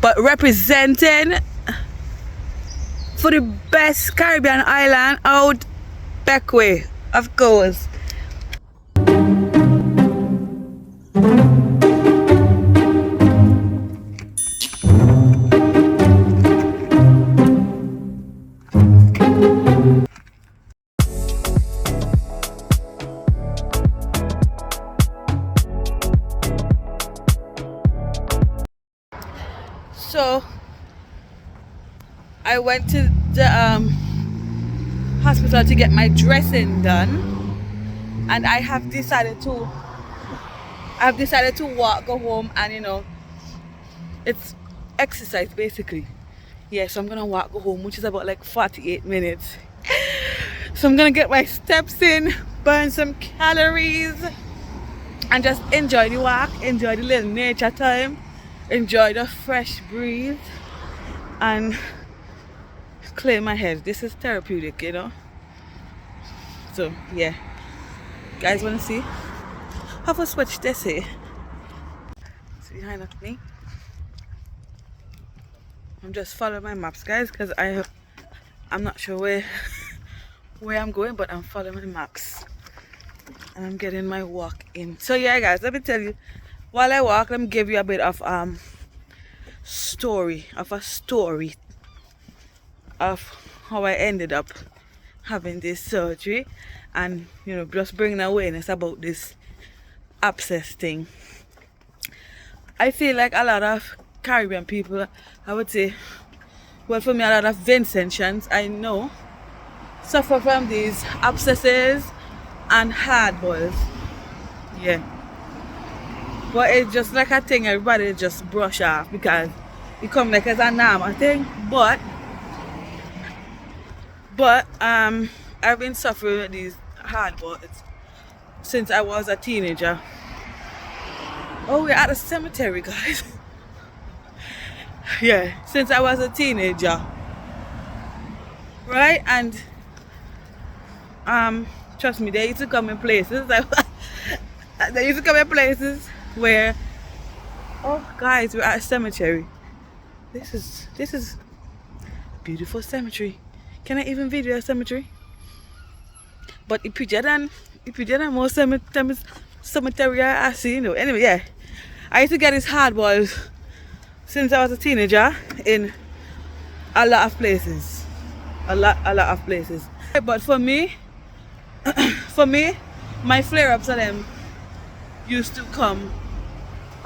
but representing for the best Caribbean island out Bequia, of course. So I went to the hospital to get my dressing done, and I've decided to walk, go home, and you know, it's exercise basically. Yeah, so I'm gonna walk, go home, which is about like 48 minutes. So I'm gonna get my steps in, burn some calories, and just enjoy the walk, enjoy the little nature time, enjoy the fresh breeze, and clear my head. This is therapeutic, you know. So yeah, guys, wanna see? Have a switch this here. See behind of me. I'm just following my maps, guys, because I'm not sure where I'm going, but I'm following my maps and I'm getting my walk in. So yeah, guys, let me tell you, while I walk, let me give you a bit of a story of how I ended up having this surgery, and you know, just bringing awareness about this abscess thing. I feel like a lot of Caribbean people, I would say, well, for me, a lot of Vincentians I know suffer from these abscesses and hard boils. Yeah, but it's just like a thing everybody just brush off because it come like as a normal thing. But I've been suffering with these hard boils since I was a teenager. Oh, we're at the cemetery, guys. Yeah, since I was a teenager, right? And trust me, they used to come in places where, oh guys, we're at a cemetery. This is beautiful cemetery. Can I even video a cemetery? But if you didn't more cemetery I see, you know. Anyway, yeah, I used to get these hard boils since I was a teenager in a lot of places. A lot of places. But for me, my flare-ups of them used to come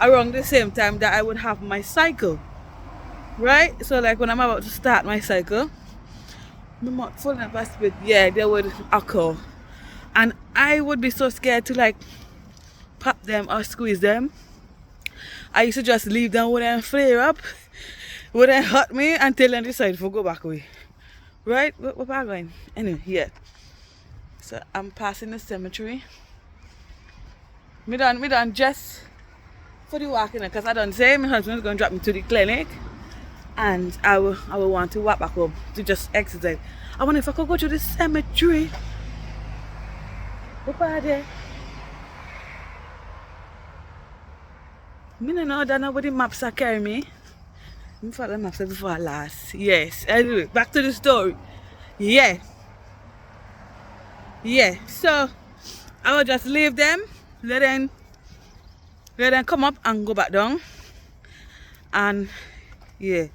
around the same time that I would have my cycle. Right? So like when I'm about to start my cycle, my mouth full of a spit, yeah, they would occur. And I would be so scared to like pop them or squeeze them. I used to just leave them with them flare up, with them hurt me until they decide to go back away. Right? Where am I going? Anyway, yeah. So I'm passing the cemetery. Me done just for the walking, because I done say my husband's gonna drop me to the clinic, and I will want to walk back home to just exercise. I wonder if I could go to the cemetery. What are there? I don't know that nobody maps are carry me. I follow the maps before last. Yes. Anyway, back to the story. Yeah. So I will just leave them, let them come up and go back down. And yeah.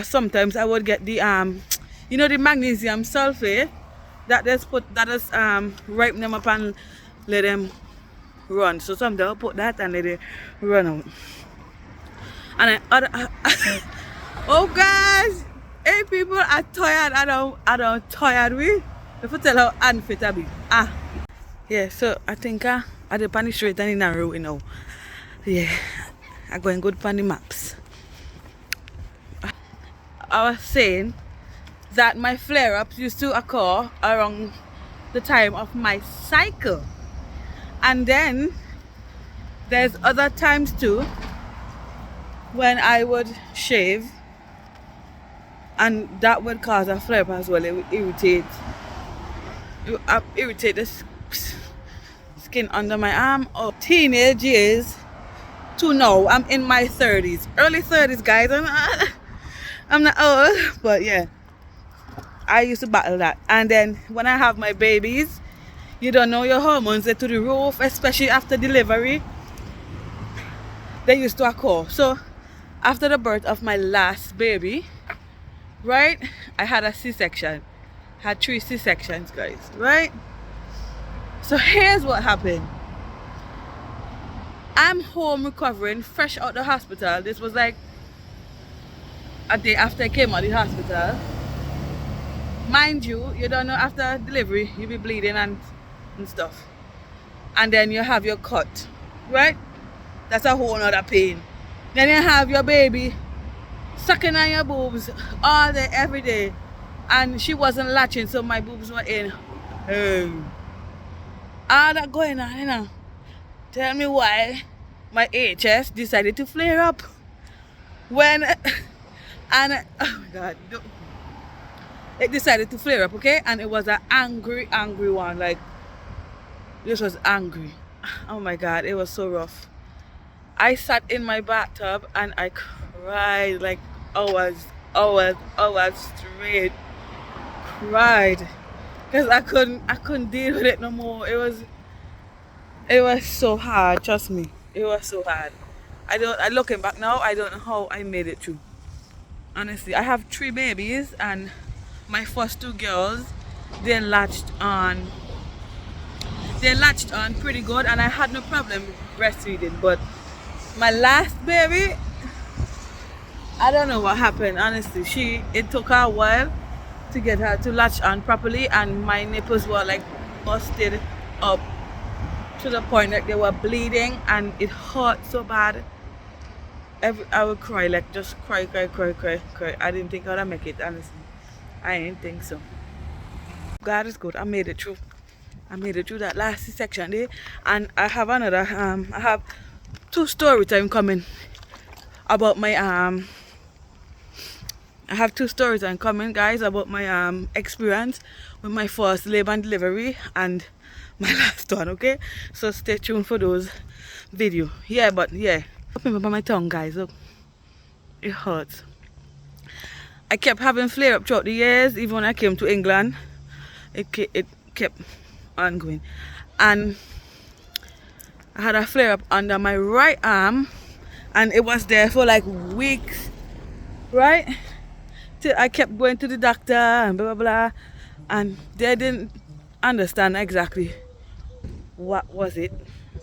Sometimes I would get the you know, the magnesium sulfate that is ripen them up and let them run. So sometimes I'll put that and let it run out. And oh guys, hey people are tired. I don't tired we. If you tell how unfit I be. Yeah, so I think I the pan straight and in narrow, you know. Yeah. I going good pan the maps. I was saying that my flare-ups used to occur around the time of my cycle, and then there's other times too when I would shave, and that would cause a flare-up as well. It would irritate the skin under my arm. Teenage years to now. I'm in my 30s, early 30s, guys. I'm not old, but yeah, I used to battle that. And then when I have my babies, you don't know, your hormones are to the roof, especially after delivery. They used to occur. So after the birth of my last baby, right, I had a C-section. Had 3 C-sections, guys, right? So here's what happened. I'm home recovering, fresh out the hospital. This was like a day after I came out of the hospital. Mind you, you don't know, after delivery, you be bleeding and stuff. And then you have your cut, right? That's a whole other pain. Then you have your baby sucking on your boobs all day, every day. And she wasn't latching, so my boobs were in. All that going on, you know. Tell me why my HS decided to flare up. When, and, oh my God. It decided to flare up, okay? And it was an angry one. Like, this was angry. Oh my God, it was so rough. I sat in my bathtub and I cried like hours straight. Cried because I couldn't deal with it no more. It was so hard, trust me. It was so hard. Looking back now, I don't know how I made it through. Honestly, I have 3 babies, and my first 2 girls, they latched on pretty good, and I had no problem breastfeeding. But my last baby, I don't know what happened, honestly. It took her a while to get her to latch on properly, and my nipples were like busted up to the point that they were bleeding, and it hurt so bad. I would cry, like just cry. I didn't think I would make it, honestly. I didn't think so. God is good. I made it through. I made it through that last section day, and I have another. I have 2 story time coming about my I have 2 stories I'm coming, guys, about my experience with my first labor and delivery and my last one, okay? So stay tuned for those videos. Yeah, but yeah. Remember my tongue, guys, look. It hurts. I kept having flare up throughout the years, even when I came to England. It kept on going. And I had a flare up under my right arm, and it was there for like weeks, right? I kept going to the doctor and blah blah blah, and they didn't understand exactly what was it,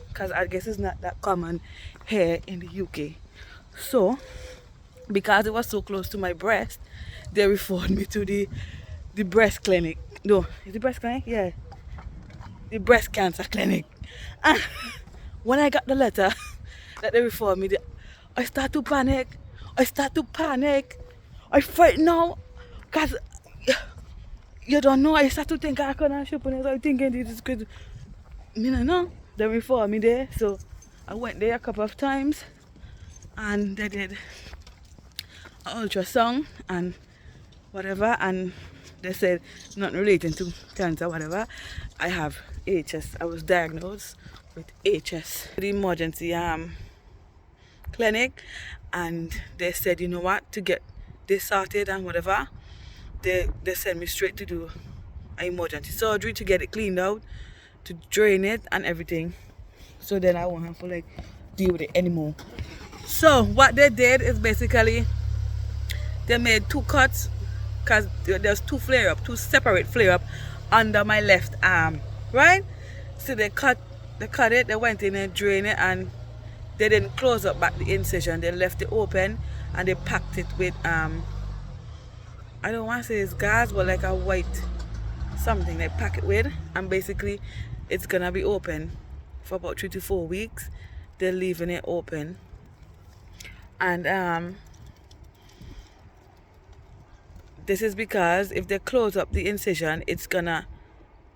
because I guess it's not that common here in the UK. So because it was so close to my breast, they referred me to the breast clinic. No, is it breast clinic? Yeah, the breast cancer clinic. And when I got the letter that they referred me, I start to panic. I fight now, because you don't know. I start to think I couldn't ship, and I was thinking this is good. Me no know. They referred me there, so I went there a couple of times, and they did an ultrasound and whatever, and they said nothing relating to cancer, whatever. I have HS. I was diagnosed with HS. The emergency clinic, and they said, you know what, to get this sorted and whatever, they sent me straight to do an emergency surgery to get it cleaned out, to drain it and everything, so then I won't have to like deal with it anymore. So what they did is basically they made 2 cuts, because there's 2 separate flare up under my left arm, right? So they cut it, they went in and drained it, and they didn't close up back the incision. They left it open, and they packed it with I don't want to say it's gauze, but like a white something they pack it with, and basically it's gonna be open for about 3 to 4 weeks. They're leaving it open, and this is because if they close up the incision,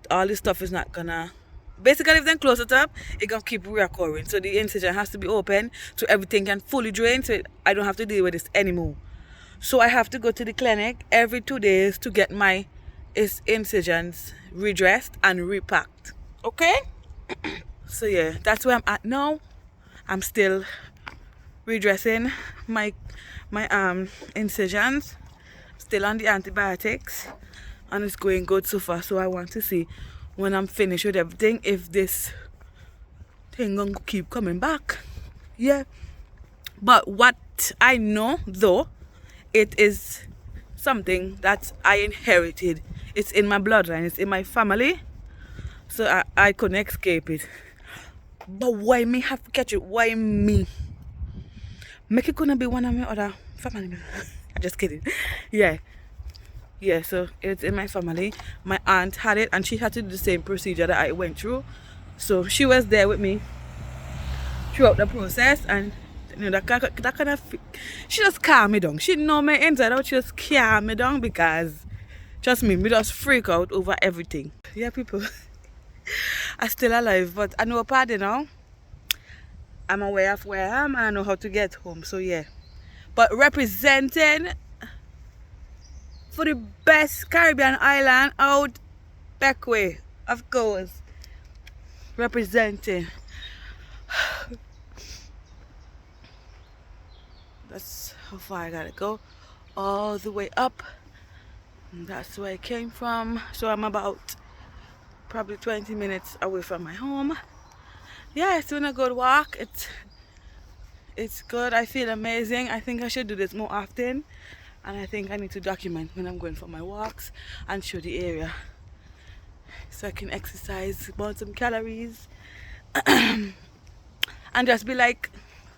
all this stuff is not gonna. Basically, if they close it up, it's gonna keep reoccurring. So the incision has to be open so everything can fully drain, so I don't have to deal with this anymore. So I have to go to the clinic every 2 days to get my incisions redressed and repacked. Okay? So yeah, that's where I'm at now. I'm still redressing my incisions, still on the antibiotics, and it's going good so far. So I want to see when I'm finished with everything if this thing gonna keep coming back. Yeah, but what I know though, it is something that I inherited. It's in my bloodline, it's in my family, so I couldn't escape it. But why me have to catch it? Why me? Make it gonna be one of my other family members. I'm just kidding. Yeah, so it's in my family. My aunt had it and she had to do the same procedure that I went through, so she was there with me throughout the process. And you know, that kind of, she just calm me down. She know me inside out. She just calm me down, because trust me just freak out over everything. Yeah, people. I'm still alive, but I know a party now. I'm aware of where I am and I know how to get home. So yeah, but representing for the best Caribbean island out, Bequia, of course. Representing. That's how far I gotta go, all the way up, and that's where I came from. So I'm about probably 20 minutes away from my home. Yeah, it's been a good walk. It's good. I feel amazing. I think I should do this more often, and I think I need to document when I'm going for my walks and show the area so I can exercise, burn some calories and just be like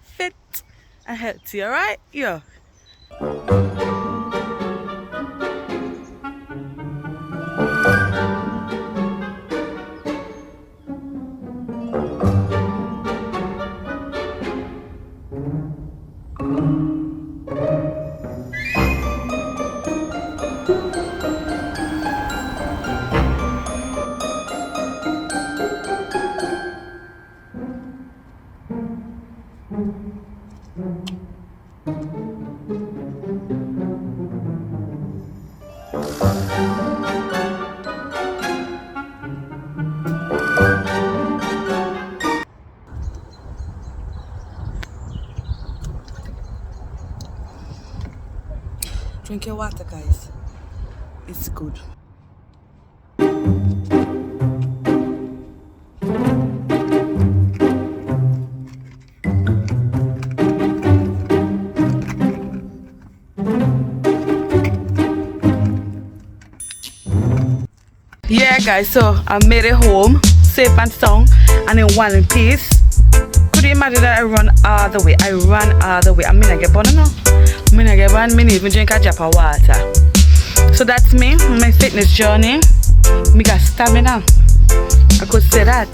fit and healthy. All right? Yeah. Drink your water, guys. It's good. Yeah, guys, so I made it home safe and sound and in one piece. Could you imagine that I run all the way? I mean, I get born now. I get born, I even drink a drop of water. So that's me, my fitness journey. Me got stamina, I could say that.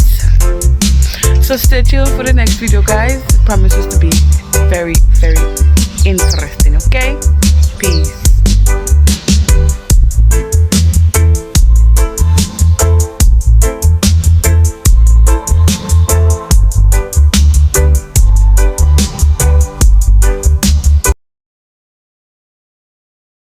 So stay tuned for the next video, guys. It promises to be very, very interesting, okay?